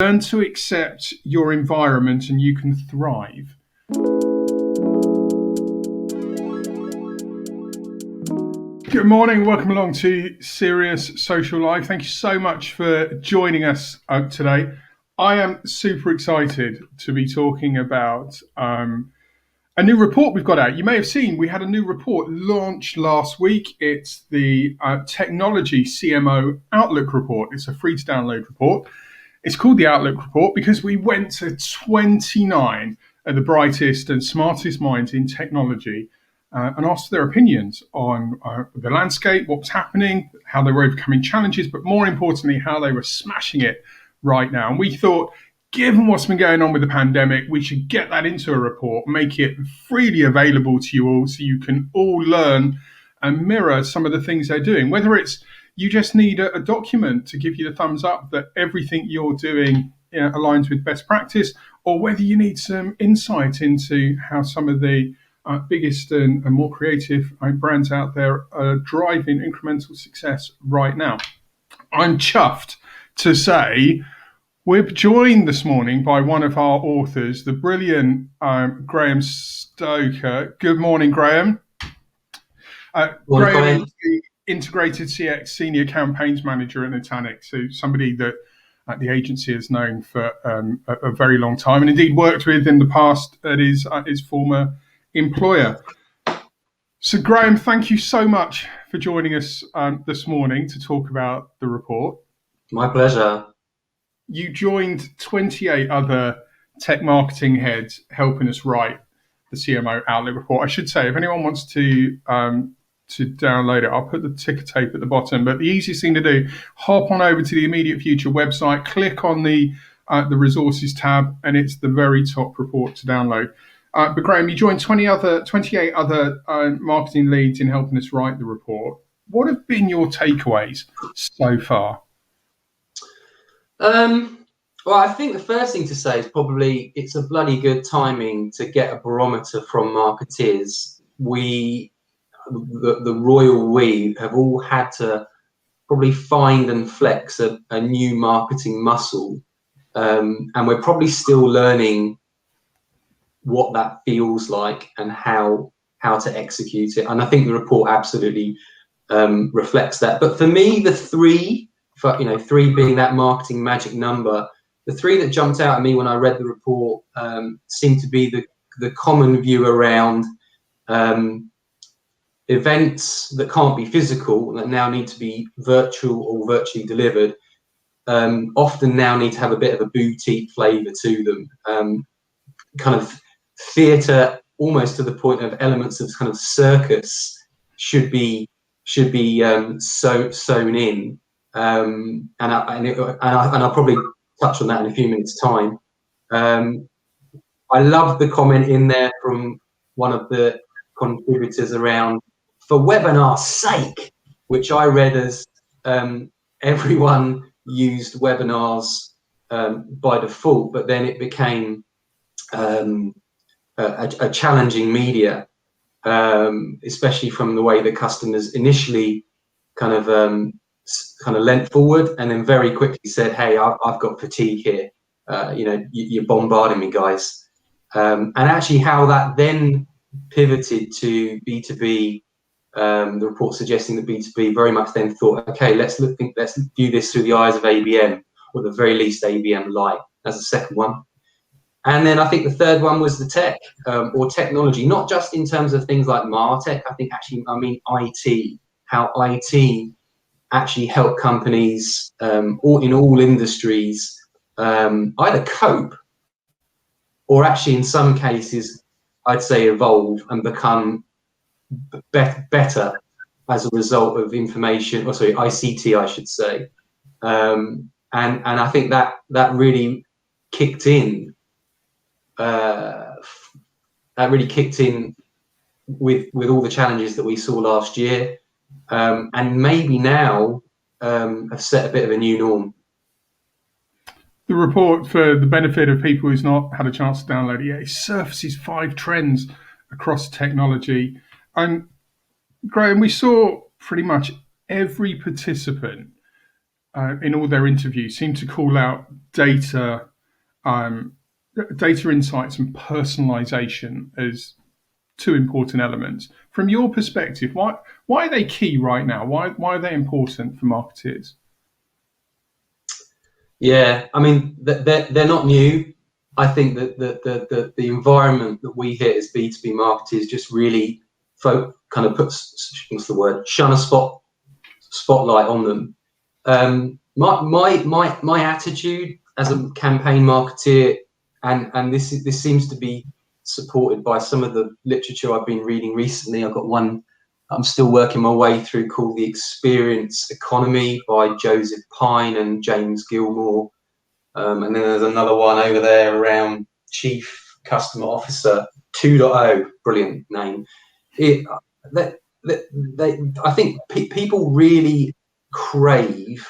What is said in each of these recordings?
Learn to accept your environment and you can thrive. Good morning, welcome along to Serious Social Life. Thank you so much for joining us today. I am super excited to be talking about a new report we've got out. You may have seen we had a new report launched last week. It's the Technology CMO Outlook Report. It's a free to download report. It's called the Outlook Report because we went to 29 of the brightest and smartest minds in technology and asked their opinions on the landscape, what was happening, how they were overcoming challenges, but more importantly, how they were smashing it right now. And we thought, given what's been going on with the pandemic, we should get that into a report, make it freely available to you all so you can all learn and mirror some of the things they're doing. Whether it's you just need a document to give you the thumbs up that everything you're doing aligns with best practice, or whether you need some insight into how some of the biggest and more creative brands out there are driving incremental success right now. I'm chuffed to say we're joined this morning by one of our authors, the brilliant Graeme Stoker. Good morning, Graeme. Graeme is the Integrated CX Senior Campaigns Manager at NUTANIX, so somebody that the agency has known for a very long time, and indeed worked with in the past at his former employer. So, Graeme, thank you so much for joining us this morning to talk about the report. My pleasure. You joined 28 other tech marketing heads helping us write the CMO Outlook Report. I should say, if anyone wants to download it, I'll put the ticker tape at the bottom. But the easiest thing to do, hop on over to the Immediate Future website, click on the resources tab, and it's the very top report to download. But Graeme, you joined 28 other marketing leads in helping us write the report. What have been your takeaways so far? Well, I think the first thing to say is probably it's a bloody good timing to get a barometer from marketeers. The royal we have all had to probably find and flex a new marketing muscle, and we're probably still learning what that feels like and how to execute it. And I think the report absolutely reflects that. But for me, the three being that marketing magic number, the three that jumped out at me when I read the report seemed to be the common view around events that can't be physical, that now need to be virtual or virtually delivered, often now need to have a bit of a boutique flavour to them, kind of theatre, almost to the point of elements of kind of circus should be sewn in. And I'll probably touch on that in a few minutes' time. I love the comment in there from one of the contributors around "for webinar's sake," which I read as everyone used webinars by default, but then it became a challenging media, especially from the way the customers initially kind of leant forward and then very quickly said, "Hey, I've got fatigue here. You're bombarding me, guys." And actually, how that then pivoted to B2B. The report suggesting that B2B very much then thought, "Okay, let's view this through the eyes of ABM, or at the very least ABM Lite." As the second one. And then I think the third one was the tech or technology, not just in terms of things like MarTech. I mean IT, how IT actually help companies in all industries either cope or actually in some cases, I'd say, evolve and become better as a result of ICT, I should say. And I think that really kicked in. With all the challenges that we saw last year, and maybe now have set a bit of a new norm. The report, for the benefit of people who's not had a chance to download it yet, it surfaces 5 trends across technology. And Graeme, we saw pretty much every participant in all their interviews seem to call out data insights and personalization as two important elements. From your perspective, why are they key right now? Why are they important for marketers? Yeah, I mean, they're not new. I think that the environment that we hit as B2B marketers just really kind of puts, what's the word, shine a spotlight on them. My attitude as a campaign marketeer, and this seems to be supported by some of the literature I've been reading recently. I've got one I'm still working my way through called The Experience Economy by Joseph Pine and James Gilmore. And then there's another one over there around Chief Customer Officer 2.0, brilliant name. I think people really crave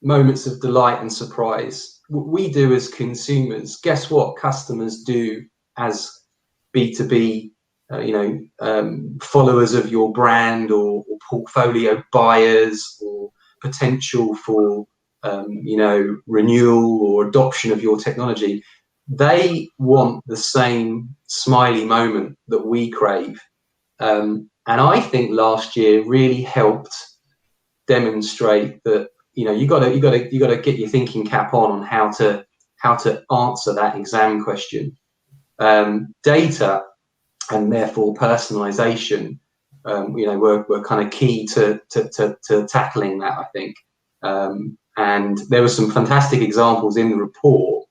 moments of delight and surprise. We do as consumers. Guess what? Customers do as B2B, followers of your brand or portfolio buyers or potential for, renewal or adoption of your technology. They want the same smiley moment that we crave. And I think last year really helped demonstrate that you got to get your thinking cap on how to answer that exam question. Data and therefore personalization, were kind of key to tackling that, I think. And there were some fantastic examples in the report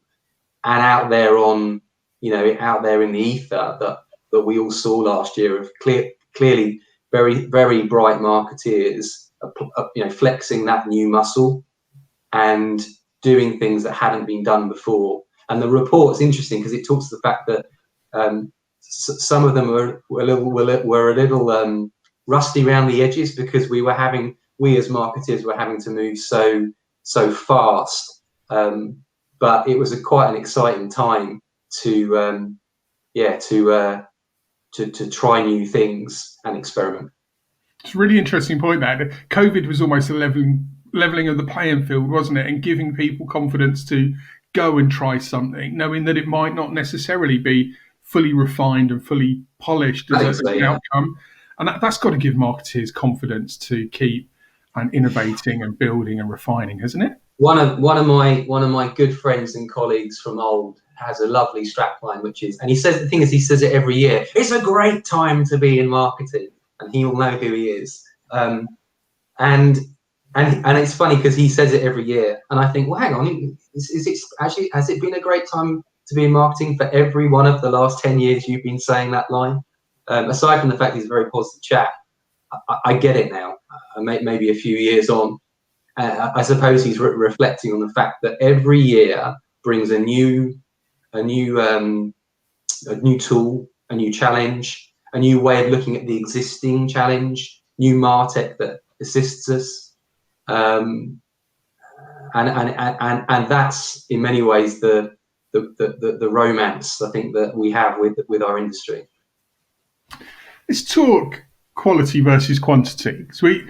and out there in the ether that we all saw last year of clearly very, very bright marketeers, flexing that new muscle and doing things that hadn't been done before. And the report's interesting because it talks to the fact that some of them were a little rusty around the edges because we as marketers were having to move so fast. But it was quite an exciting time to try new things and experiment. It's a really interesting point there. COVID was almost a leveling of the playing field, wasn't it? And giving people confidence to go and try something, knowing that it might not necessarily be fully refined and fully polished as an outcome. And that's got to give marketers confidence to keep and innovating and building and refining, hasn't it? One of my good friends and colleagues from old has a lovely strapline, and he says he says it every year. It's a great time to be in marketing, and he will know who he is. And it's funny because he says it every year, and I think, well, hang on, has it been a great time to be in marketing for every one of the last 10 years you've been saying that line? Aside from the fact he's a very positive chap, I get it now. Maybe a few years on, I suppose he's reflecting on the fact that every year brings a new tool, a new challenge, a new way of looking at the existing challenge, new martech that assists us, and that's in many ways the romance I think that we have with our industry. Let's talk quality versus quantity. Because we,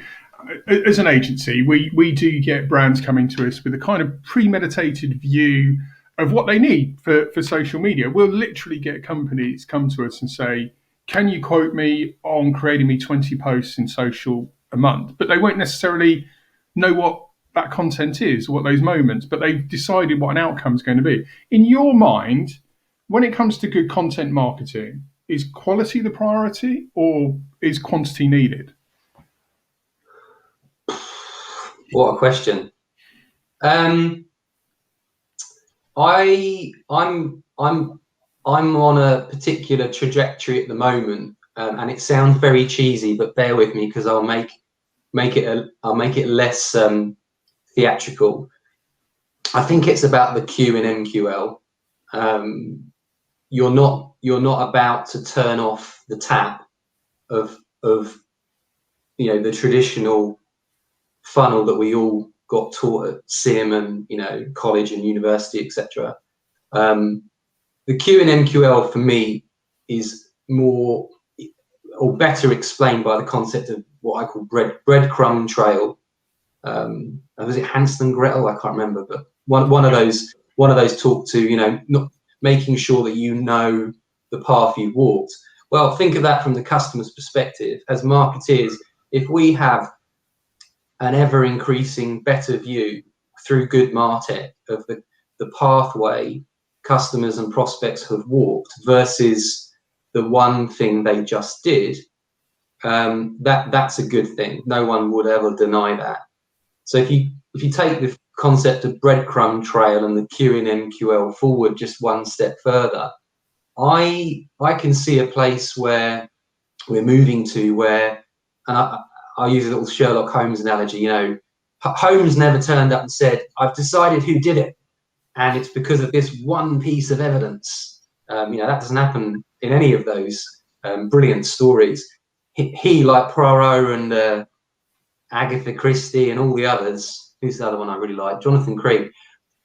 as an agency, we do get brands coming to us with a kind of premeditated view of what they need for social media. We'll literally get companies come to us and say, can you quote me on creating me 20 posts in social a month? But they won't necessarily know what that content is, or what those moments, but they've decided what an outcome is going to be. In your mind, when it comes to good content marketing, is quality the priority or is quantity needed? What a question. I'm on a particular trajectory at the moment, and it sounds very cheesy, but bear with me because I'll make it less theatrical. I think it's about the Q and MQL. You're not about to turn off the tap of the traditional funnel that we all got taught at sim and college and university, etc. The Q and MQL for me is more or better explained by the concept of what I call breadcrumb trail. was it Hansel and Gretel? I can't remember, but one of those talk to, not making sure that you know the path you've walked. Well, think of that from the customer's perspective. As marketeers, if we have an ever-increasing better view through good MarTech of the pathway customers and prospects have walked versus the one thing they just did, that's a good thing. No one would ever deny that. So if you take the concept of breadcrumb trail and the Q in MQL forward just one step further, I can see a place where we're moving to where, and I'll use a little Sherlock Holmes analogy. Holmes never turned up and said, "I've decided who did it, and it's because of this one piece of evidence." That doesn't happen in any of those brilliant stories. He like Poirot and Agatha Christie and all the others. Who's the other one I really like? Jonathan Creek.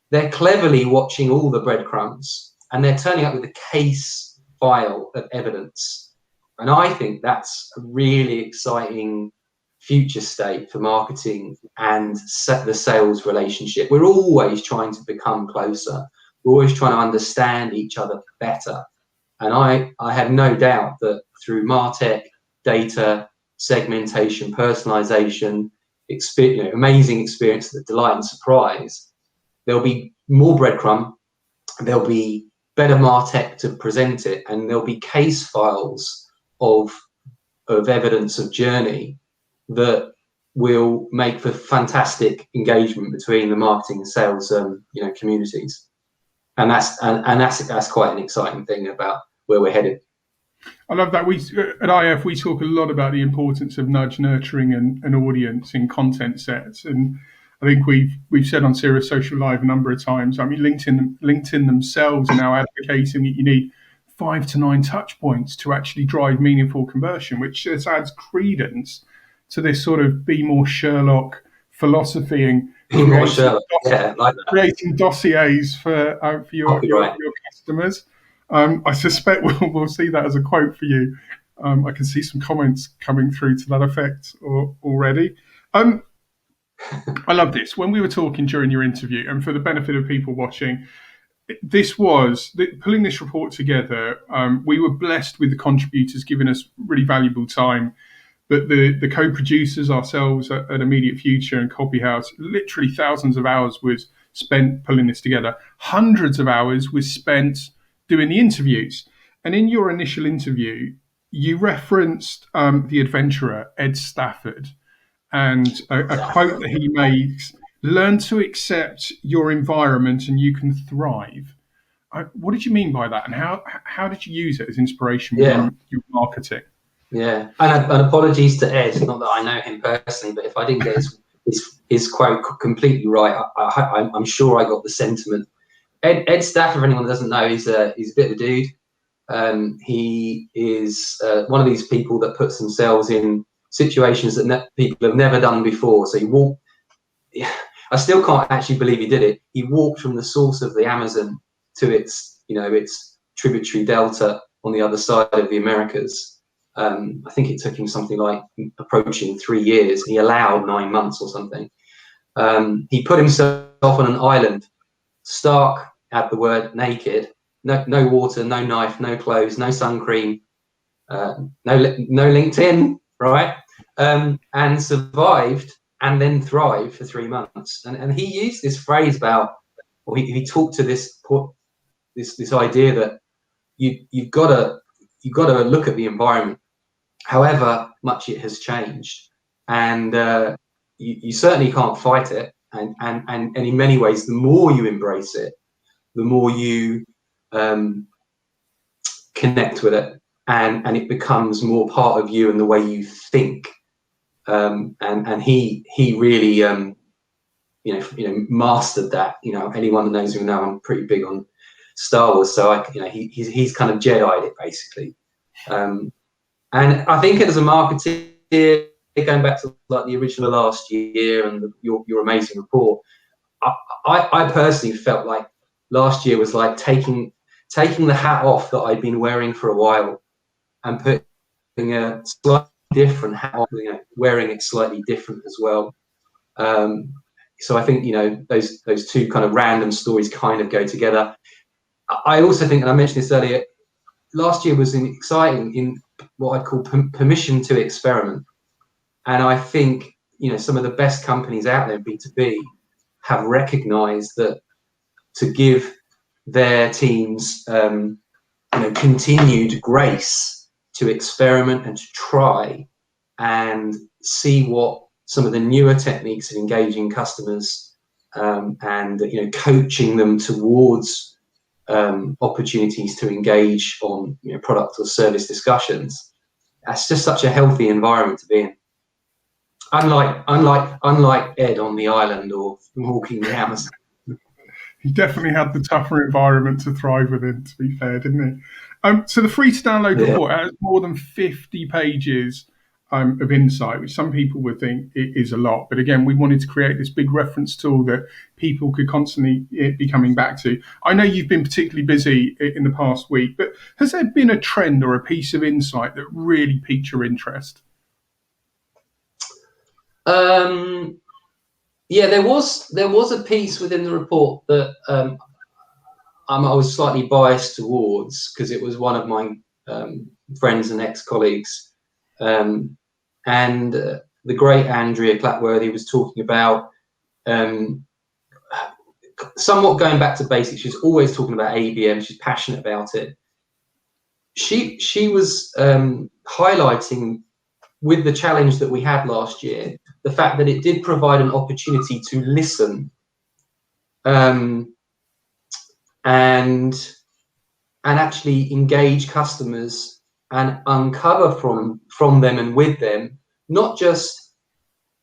They're cleverly watching all the breadcrumbs, and they're turning up with a case file of evidence. And I think that's a really exciting future state for marketing and the sales relationship. We're always trying to become closer. We're always trying to understand each other better. And I have no doubt that through MarTech, data, segmentation, personalization, amazing experience that delight and surprise, there'll be more breadcrumb, there'll be better MarTech to present it, and there'll be case files of evidence of journey that will make for fantastic engagement between the marketing and sales communities. And that's quite an exciting thing about where we're headed. I love that. We at IF we talk a lot about the importance of nudge nurturing an audience in content sets, and I think we've said on Serious Social Live a number of times. I mean, LinkedIn themselves are now advocating that you need 5 to 9 touch points to actually drive meaningful conversion, which just adds credence to this sort of be more Sherlock philosophy and creating dossiers for your customers. I suspect we'll see that as a quote for you. I can see some comments coming through to that effect already. I love this. When we were talking during your interview, and for the benefit of people watching, pulling this report together. We were blessed with the contributors giving us really valuable time, but the co-producers ourselves at Immediate Future and Copy House, literally thousands of hours was spent pulling this together. Hundreds of hours was spent doing the interviews. And in your initial interview, you referenced the adventurer Ed Stafford, and a quote that he makes: "Learn to accept your environment and you can thrive." What did you mean by that, and how did you use it as inspiration within your marketing? Yeah, and apologies to Ed, not that I know him personally, but if I didn't get his quote completely right, I'm sure I got the sentiment. Ed Stafford, for anyone that doesn't know, he's a bit of a dude. He is one of these people that puts themselves in situations that people have never done before. So he walked. I still can't actually believe he did it. He walked from the source of the Amazon to its tributary delta on the other side of the Americas. I think it took him something like approaching 3 years. He allowed 9 months or something. He put himself on an island, stark at the word naked, no water, no knife, no clothes, no sun cream, no LinkedIn, right? And survived and then thrived for 3 months. And he used this phrase about, or he talked to this idea that you've got to look at the environment, however much it has changed, and you certainly can't fight it. And in many ways, the more you embrace it, the more you connect with it, and it becomes more part of you and the way you think. And he really mastered that. Anyone that knows me know I'm pretty big on Star Wars, so he's kind of Jedi'd it basically. And I think as a marketeer, going back to like the original last year and your amazing report, I personally felt like last year was like taking the hat off that I'd been wearing for a while and putting a slightly different hat on, wearing it slightly different as well. So I think, those two kind of random stories kind of go together. I also think, and I mentioned this earlier, last year was exciting in what I'd call permission to experiment. And I think, some of the best companies out there in B2B have recognized that to give their teams, continued grace to experiment and to try and see what some of the newer techniques of engaging customers, and coaching them towards opportunities to engage on product or service discussions. That's just such a healthy environment to be in. Unlike Ed on the island or walking the Amazon. He definitely had the tougher environment to thrive within, to be fair, didn't he? So the free to download report has more than 50 pages of insight, which some people would think it is a lot. But again, we wanted to create this big reference tool that people could constantly be coming back to. I know you've been particularly busy in the past week, but has there been a trend or a piece of insight that really piqued your interest? Yeah, there was a piece within the report that I was slightly biased towards, because it was one of my friends and ex-colleagues, and the great Andrea Clapworthy was talking about somewhat going back to basics. She's always talking about ABM. She's passionate about it. She was highlighting, with the challenge that we had last year, the fact that it did provide an opportunity to listen, and actually engage customers and uncover from them and with them, not just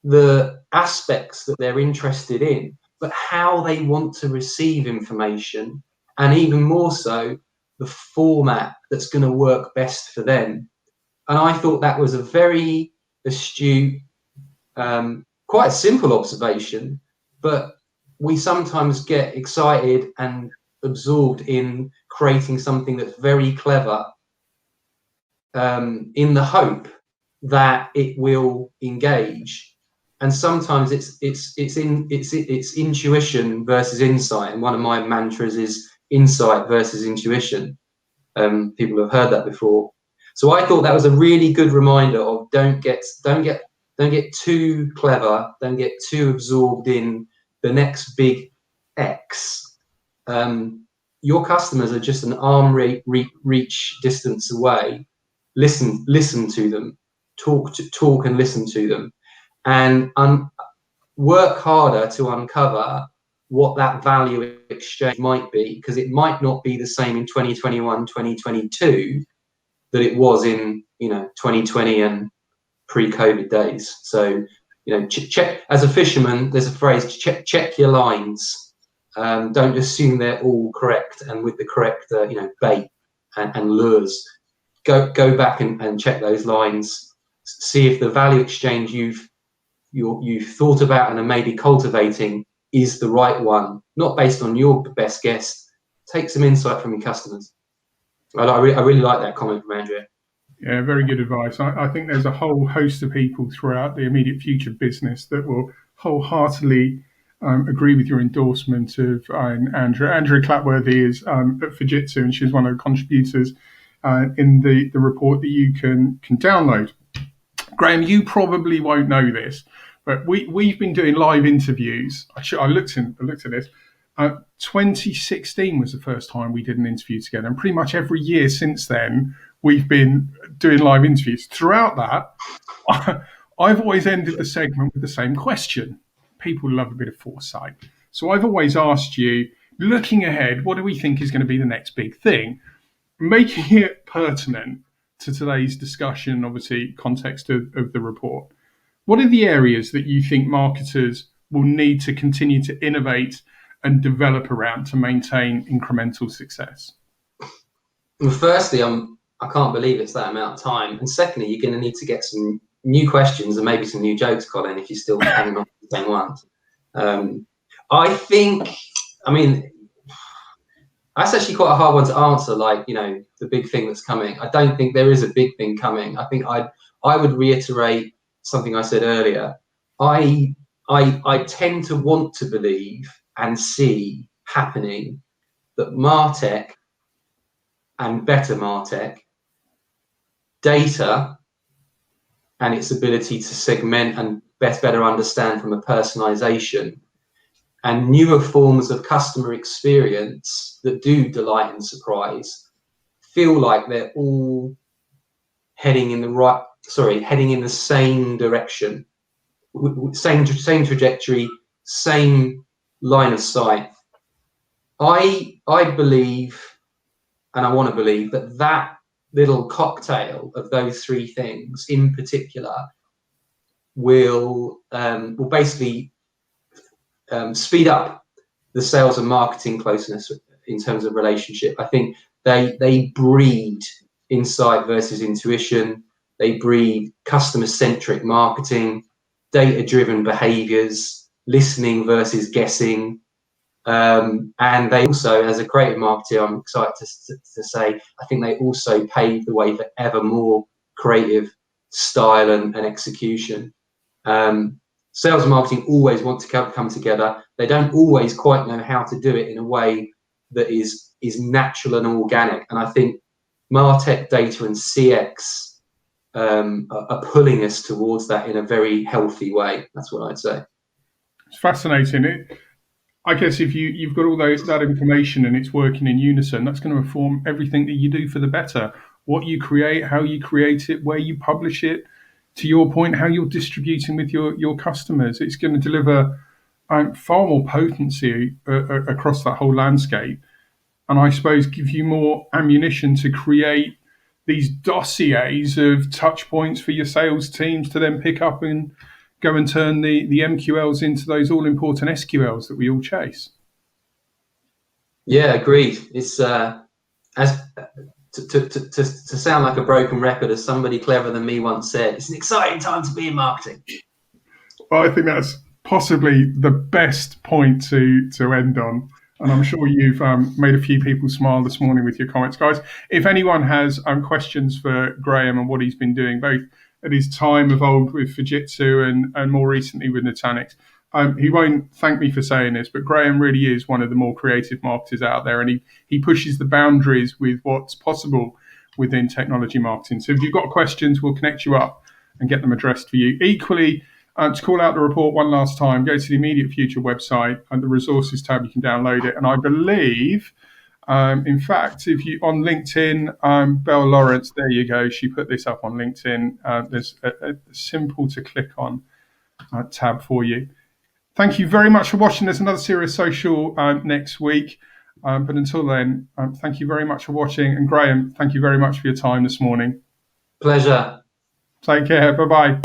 the aspects that they're interested in, but how they want to receive information, and even more so, the format that's going to work best for them. And I thought that was a very astute, quite a simple observation, but we sometimes get excited and absorbed in creating something that's very clever, in the hope that it will engage. And sometimes it's intuition versus insight. And one of my mantras is insight versus intuition. People have heard that before. So I thought that was a really good reminder of don't get too clever, don't get too absorbed in the next big X. Your customers are just an arm reach distance away. Listen to them, talk and listen to them, and work harder to uncover what that value exchange might be, because it might not be the same in 2021, 2022 that it was in 2020 and pre-COVID days. So check, as a fisherman, there's a phrase: check your lines. Don't assume they're all correct and with the correct bait and lures. Go back and check those lines. See if the value exchange you've thought about and are maybe cultivating is the right one, not based on your best guess. Take some insight from your customers. I really like that comment from Andrea. Yeah, very good advice. I think there's a whole host of people throughout the immediate future business that will wholeheartedly agree with your endorsement of Andrea. Andrea Clapworthy is at Fujitsu, and she's one of the contributors in the report that you can download. Graeme, you probably won't know this, but we've been doing live interviews. I looked at this. 2016 was the first time we did an interview together, and pretty much every year since then we've been doing live interviews. Throughout that, I've always ended the segment with the same question. People love a bit of foresight, so I've always asked you, looking ahead, what do we think is going to be the next big thing, making it pertinent to today's discussion, obviously context of the report. What are the areas that you think marketers will need to continue to innovate and develop around to maintain incremental success? Well, firstly, I can't believe it's that amount of time. And secondly, you're going to need to get some new questions and maybe some new jokes, Colin, if you're still hanging on to the same ones. I think, that's actually quite a hard one to answer, the big thing that's coming. I don't think there is a big thing coming. I think I would reiterate something I said earlier. I I tend to want to believe and see happening that MarTech and better MarTech, data and its ability to segment and better understand from a personalization, and newer forms of customer experience that do delight and surprise, feel like they're all heading in the same direction, same trajectory, same line of sight. I believe, and I want to believe, that little cocktail of those three things in particular will basically speed up the sales and marketing closeness in terms of relationship. I think they breed insight versus intuition. They breed customer-centric marketing, data-driven behaviors, listening versus guessing. And they also, as a creative marketer, I'm excited to say, I think they also pave the way for ever more creative style and execution. Sales and marketing always want to come together. They don't always quite know how to do it in a way that is natural and organic. And I think MarTech, data, and CX are pulling us towards that in a very healthy way. That's what I'd say. It's fascinating. I guess if you've got all that information and it's working in unison, that's going to inform everything that you do for the better. What you create, how you create it, where you publish it. To your point, how you're distributing with your customers, it's going to deliver far more potency across that whole landscape, and I suppose give you more ammunition to create these dossiers of touch points for your sales teams to then pick up and go and turn the MQLs into those all important SQLs that we all chase. Yeah, agreed. It's as to sound like a broken record, as somebody clever than me once said, it's an exciting time to be in marketing. Well, I think that's possibly the best point to end on. And I'm sure you've made a few people smile this morning with your comments, guys. If anyone has questions for Graeme and what he's been doing, both at his time of old with Fujitsu and more recently with NUTANIX, he won't thank me for saying this, but Graeme really is one of the more creative marketers out there, and he pushes the boundaries with what's possible within technology marketing. So if you've got questions, we'll connect you up and get them addressed for you. Equally, to call out the report one last time, go to the Immediate Future website and the resources tab, you can download it. And I believe, in fact, if you on LinkedIn, Belle Lawrence, there you go, she put this up on LinkedIn. There's a simple to click on tab for you. Thank you very much for watching. There's another Serious Social next week. But until then, thank you very much for watching. And Graeme, thank you very much for your time this morning. Pleasure. Take care. Bye-bye.